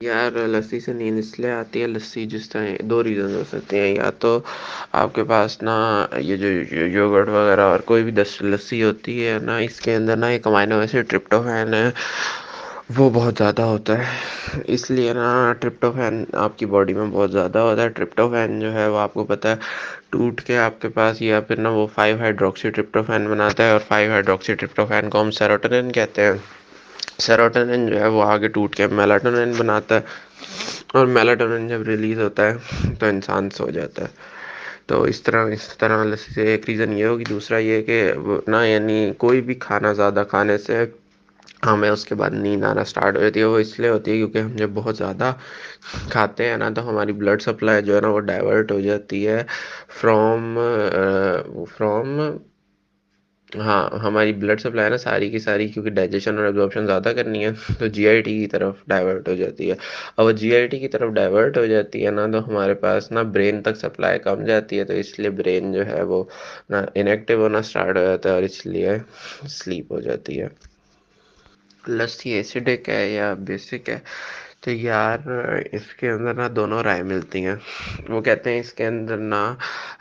यार लस्सी से नींद इसलिए आती है, लस्सी जिस तरह 2 रीज़न हो सकते हैं। या तो आपके पास ना ये जो योगर्ट वगैरह और कोई भी दस लस्सी होती है ना, इसके अंदर ना एक अमाइनो एसिड ट्रिप्टोफैन है, वो बहुत ज़्यादा होता है। इसलिए ना ट्रिप्टोफैन आपकी बॉडी में बहुत ज़्यादा होता है। ट्रिप्टोफैन जो है वो आपको पता है टूट के आपके पास या फिर ना वो 5 हाइड्रोक्सी ट्रिप्टोफैन बनाता है, और 5 हाइड्रोक्सी ट्रिप्टोफैन को हम सेरोटोनिन कहते हैं। सेरोटोनिन जो है वो आगे टूट के मेलाटोनिन बनाता है, और मेलाटोनिन जब रिलीज होता है तो इंसान सो जाता है। तो इस तरह से एक रीज़न ये होगी। दूसरा ये कि ना यानी कोई भी खाना ज़्यादा खाने से हमें उसके बाद नींद आना स्टार्ट हो जाती है। वो इसलिए होती है क्योंकि हम जब बहुत ज़्यादा खाते हैं ना, तो हमारी ब्लड सप्लाई जो है ना वो डाइवर्ट हो जाती है फ्रॉम फ्रॉम हाँ, हमारी ब्लड सप्लाई है ना सारी की सारी, क्योंकि डाइजेशन और एब्जॉर्प्शन ज़्यादा करनी है तो जीआईटी की तरफ डाइवर्ट हो जाती है। अब वो जीआईटी की तरफ डाइवर्ट हो जाती है ना, तो हमारे पास ना ब्रेन तक सप्लाई कम जाती है, तो इसलिए ब्रेन जो है वो ना इनएक्टिव होना स्टार्ट हो जाता है, और इसलिए स्लीप हो जाती है। लस्सी एसिडिक है या बेसिक है? तो यार इसके अंदर ना दोनों राय मिलती हैं। वो कहते हैं इसके अंदर ना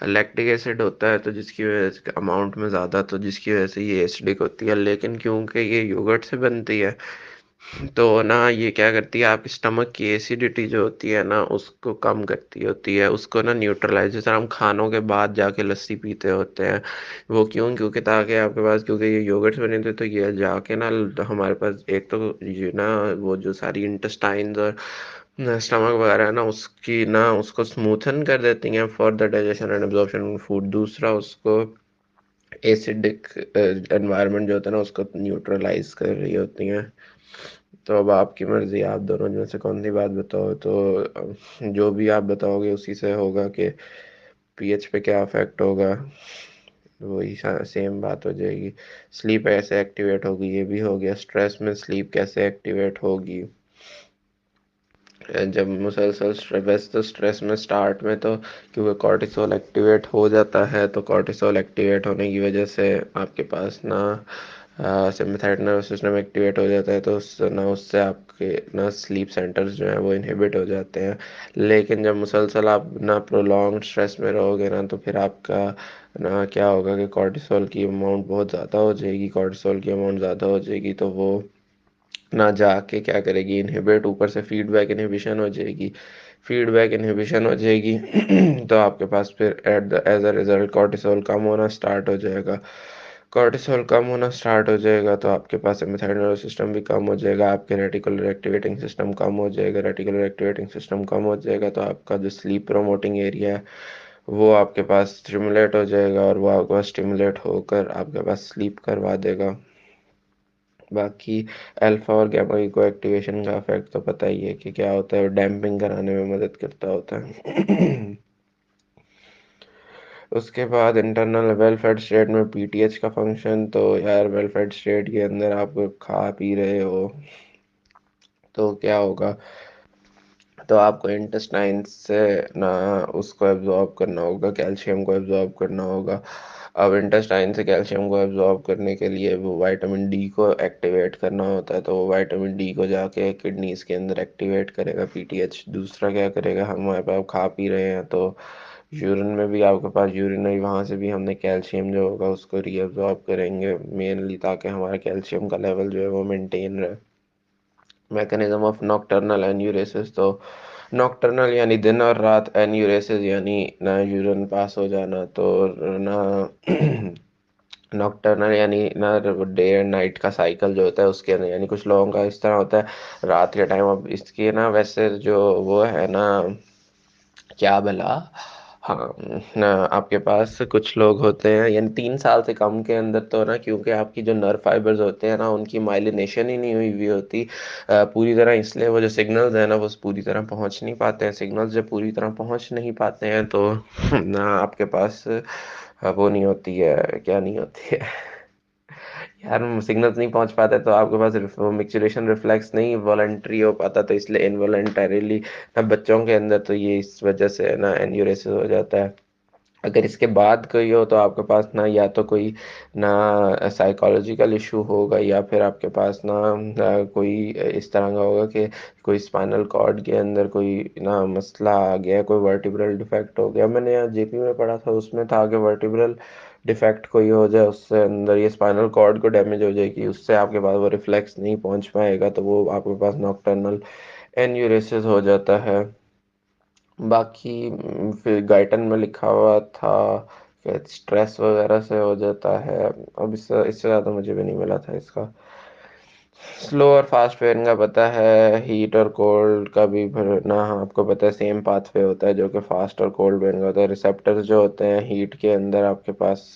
लैक्टिक एसिड होता है, तो जिसकी वजह से अमाउंट में ज़्यादा, तो जिसकी वजह से ये एसिडिक होती है। लेकिन क्योंकि ये योगर्ट से बनती है, तो ना ये क्या करती है, आपके स्टमक की एसिडिटी जो होती है ना उसको कम करती होती है, उसको ना न्यूट्रलाइज। जैसे हम खानों के बाद जाके लस्सी पीते होते हैं, वो क्यों? क्योंकि ताकि आपके पास, क्योंकि ये योगर्ट से बने थे, तो ये जाके ना हमारे पास एक तो ये ना वो जो सारी इंटेस्टाइन्स और स्टमक वगैरह है ना, उसकी ना उसको स्मूथन कर देती हैं for the digestion and absorption of food. दूसरा उसको एसिडिक एनवायरनमेंट जो होता है ना उसको न्यूट्रलाइज कर रही होती हैं। तो अब आपकी मर्जी, आप दोनों में से कौन सी बात बताओ। तो जो भी आप बताओगे उसी से होगा कि पीएच पे क्या इफेक्ट होगा, वही सेम बात हो जाएगी। स्लीप कैसे एक्टिवेट होगी, ये भी हो गया। स्ट्रेस में स्लीप कैसे एक्टिवेट होगी? जब मुसलसल स्ट्रेस, तो स्ट्रेस में स्टार्ट में तो क्योंकि कॉर्टिसोल एक्टिवेट हो जाता है, तो कॉर्टिसोल एक्टिवेट होने की वजह से आपके पास ना सिम्पैथेटिक नर्वस सिस्टम एक्टिवेट हो जाता है, तो उससे आपके ना स्लीप सेंटर्स जो हैं वो इनहिबिट हो जाते हैं। लेकिन जब मुसलसल आप ना प्रोलॉन्ग स्ट्रेस में रहोगे ना, तो फिर आपका ना क्या होगा कि कॉर्टिसोल की अमाउंट बहुत ज़्यादा हो जाएगी। कॉर्टिसोल की अमाउंट ज़्यादा हो जाएगी तो वो ना जाके क्या करेगी, इनहिबिट, ऊपर से फीडबैक इनहिबिशन हो जाएगी। फीडबैक इनहिबिशन हो जाएगी तो आपके पास फिर at the age a result cortisol कम होना स्टार्ट हो जाएगा। कॉर्टिसोल कम होना स्टार्ट हो जाएगा तो आपके पास सिम्पैथेटिक नर्वस सिस्टम भी कम हो जाएगा, आपके रेटिकुलर एक्टिवेटिंग सिस्टम कम हो जाएगा। रेटिकुलर एक्टिवेटिंग सिस्टम कम हो जाएगा तो आपका जो स्लीप प्रमोटिंग एरिया है वो आपके पास स्टिमुलेट हो जाएगा, और वो आपके पास स्टिमुलेट होकर आपके पास स्लीप करवा देगा। बाकी अल्फा और गामा की को एक्टिवेशन का इफेक्ट तो पता ही है कि क्या होता है, डैम्पिंग कराने में मदद करता होता है। उसके बाद इंटरनल वेल फेड स्टेट में पीटीएच का फंक्शन। तो यार वेल फेड स्टेट के अंदर आप खा पी रहे हो तो क्या होगा, तो आपको इंटेस्टाइन से ना उसको एब्जॉर्ब करना होगा, कैल्शियम को एब्जॉर्ब करना होगा। अब इंटेस्टाइन से कैल्शियम को एब्जॉर्ब करने के लिए वो विटामिन डी को एक्टिवेट करना होता है, तो वो विटामिन डी को जाके किडनीज के अंदर एक्टिवेट करेगा पीटीएच। दूसरा क्या करेगा, हमारे पास खा पी रहे हैं तो यूरिन में भी आपके पास यूरिनरी, वहाँ से भी हमने कैल्शियम जो होगा उसको रीअब्जॉर्ब करेंगे मेनली, ताकि हमारा कैल्शियम का लेवल जो है वो मेंटेन रहे। Mechanism of nocturnal enuresis. तो नॉकटर्नल यानी दिन और रात, एन्यूरेसिस यानी ना यूरिन पास हो जाना, तो ना नॉकटर्नल यानी ना डे एंड नाइट का साइकिल जो होता है उसके अंदर, यानी कुछ लोगों का इस तरह होता है रात के टाइम। अब इसकी ना वैसे जो वो है ना, क्या भला, हाँ ना, आपके पास कुछ लोग होते हैं यानी 3 साल से कम के अंदर, तो ना क्योंकि आपकी जो नर्व फाइबर्स होते हैं ना उनकी माइलिनेशन ही नहीं हुई हुई होती पूरी तरह, इसलिए वो जो सिग्नल्स है ना वो पूरी तरह पहुंच नहीं पाते हैं। सिग्नल्स जब पूरी तरह पहुंच नहीं पाते हैं तो ना आपके पास वो नहीं होती है, क्या नहीं होती है यार, सिग्नल्स नहीं पहुंच पाते तो आपके पास मिक्सुलेशन रिफ्लेक्स नहीं वॉलंटरी हो पाता, तो इसलिए इनवॉलंटरीली अब बच्चों के अंदर तो ये इस वजह से ना एन्यूरेसिस हो जाता है। अगर इसके बाद कोई हो तो आपके पास ना या तो कोई ना साइकोलॉजिकल इशू होगा, या फिर आपके पास ना कोई इस तरह का होगा कि कोई स्पाइनल कॉर्ड के अंदर कोई ना मसला आ गया, कोई वर्टिब्रल डिफेक्ट हो गया। मैंने यहाँ जेपी में पढ़ा था, उसमें था कि वर्टिब्रल डिफेक्ट कोई हो जाए, उससे अंदर ये स्पाइनल कॉर्ड को डैमेज हो जाएगी, उससे आपके पास वो रिफ्लेक्स नहीं पहुंच पाएगा, तो वो आपके पास नॉकटर्नल एन्यूरेसिस हो जाता है। बाकी फिर गाइटन में लिखा हुआ था कि स्ट्रेस वगैरह से हो जाता है। अब इससे इससे ज़्यादा मुझे भी नहीं मिला था इसका। स्लो और फास्ट वेरिएंट का पता है, हीट और कोल्ड का भी फिर ना आपको पता है सेम पाथवे होता है जो कि फास्ट और कोल्ड वेरिएंट का होता है। रिसेप्टर्स जो होते हैं हीट के अंदर आपके पास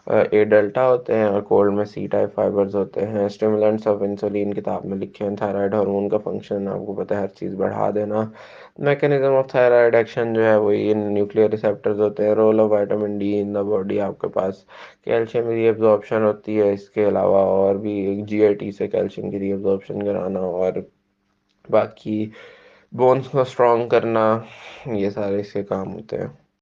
ए डेल्टा होते हैं, और कोल्ड में सी टाइप फाइबर्स होते हैं। स्टिमुलेंट्स ऑफ इंसुलिन किताब में लिखे हैं, थायराइड हार्मोन का फंक्शन आपको पता है हर चीज़ बढ़ा देना। मैकेनिज्म ऑफ थायराइड एक्शन जो है वही इन न्यूक्लियर रिसेप्टर्स होते हैं। Role of vitamin D in the body, आपके पास कैल्शियम की रीअब्जॉर्प्शन होती है, इसके अलावा और भी एक जीआईटी से कैल्शियम की रीअब्जॉर्प्शन कराना, और बाकी बोन्स को स्ट्रॉन्ग करना, ये सारे इसके काम होते हैं।